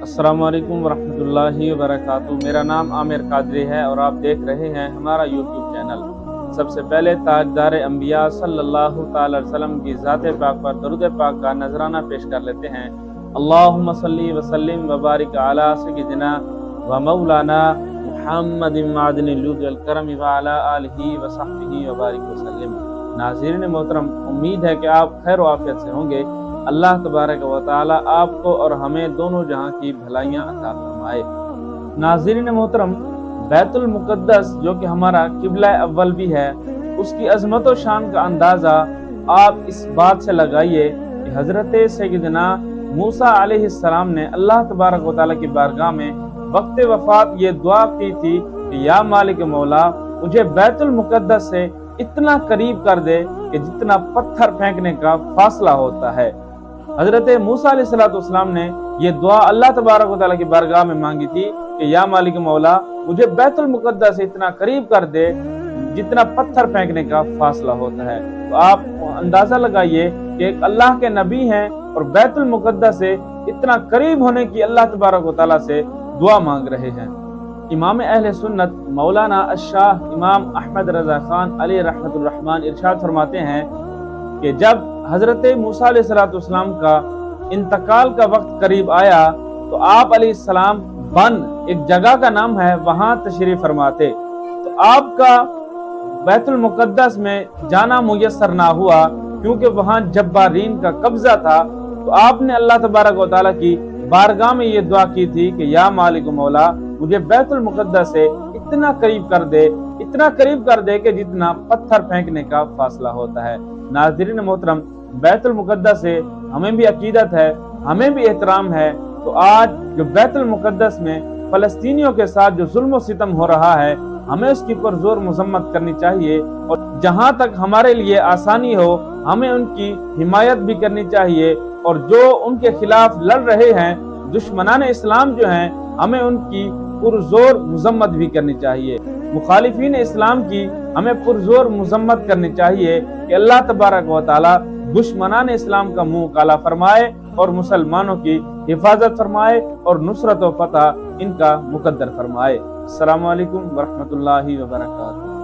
السلام علیکم ورحمۃ اللہ وبرکاتہ۔ میرا نام عامر قادری ہے اور آپ دیکھ رہے ہیں ہمارا یوٹیوب چینل۔ سب سے پہلے تاجدار انبیاء صلی اللہ تعالی وسلم کی ذات پاک پر درود پاک کا نذرانہ پیش کر لیتے ہیں۔ اللہم صلی وسلم وبارک علی سیدنا و مولانا محمد معدن الجود والکرم وعلی آلہ وصحبہ وبارک وسلم۔ ناظرین محترم، امید ہے کہ آپ خیر و عافیت سے ہوں گے۔ اللہ تبارک و تعالی آپ کو اور ہمیں دونوں جہاں کی بھلائیاں عطا فرمائے۔ ناظرین محترم، بیت المقدس جو کہ ہمارا قبلہ اول بھی ہے، اس کی عظمت و شان کا اندازہ آپ اس بات سے لگائیے کہ حضرت سیدنا موسیٰ علیہ السلام نے اللہ تبارک و تعالی کی بارگاہ میں وقت وفات یہ دعا کی تھی کہ یا مالک مولا، مجھے بیت المقدس سے اتنا قریب کر دے کہ جتنا پتھر پھینکنے کا فاصلہ ہوتا ہے۔ حضرت موسیٰ علیہ السلام نے یہ دعا اللہ تبارک و تعالیٰ کی بارگاہ میں مانگی تھی کہ یا مالک مولا، مجھے بیت المقدس سے اتنا قریب کر دے جتنا پتھر پھینکنے کا فاصلہ ہوتا ہے۔ تو آپ اندازہ لگائیے کہ ایک اللہ کے نبی ہیں اور بیت المقدس سے اتنا قریب ہونے کی اللہ تبارک و تعالیٰ سے دعا مانگ رہے ہیں۔ امام اہل سنت مولانا الشاہ امام احمد رضا خان علیہ رحمۃ الرحمن ارشاد فرماتے ہیں کہ جب حضرت موسیٰ علیہ السلام کا انتقال کا وقت قریب آیا تو آپ علیہ السلام بن ایک جگہ کا نام ہے وہاں تشریف فرماتے، تو آپ کا بیت المقدس میں جانا میسر نہ ہوا کیونکہ وہاں جبارین کا قبضہ تھا۔ تو آپ نے اللہ تبارک و تعالیٰ کی بارگاہ میں یہ دعا کی تھی کہ یا مالک مولا، مجھے بیت المقدس سے اتنا قریب کر دے کہ جتنا پتھر پھینکنے کا فاصلہ ہوتا ہے۔ ناظرین محترم، بیت المقدس سے ہمیں بھی عقیدت ہے، ہمیں بھی احترام ہے۔ تو آج جو بیت المقدس میں فلسطینیوں کے ساتھ جو ظلم و ستم ہو رہا ہے، ہمیں اس کی پرزور مذمت کرنی چاہیے، اور جہاں تک ہمارے لیے آسانی ہو ہمیں ان کی حمایت بھی کرنی چاہیے، اور جو ان کے خلاف لڑ رہے ہیں دشمنان اسلام جو ہیں، ہمیں ان کی پرزور مذمت بھی کرنی چاہیے۔ مخالفین اسلام کی ہمیں پرزور مذمت کرنی چاہیے کہ اللہ تبارک و تعالی دشمنان اسلام کا منہ کالا فرمائے اور مسلمانوں کی حفاظت فرمائے اور نصرت و فتح ان کا مقدر فرمائے۔ السلام علیکم ورحمۃ اللہ وبرکاتہ۔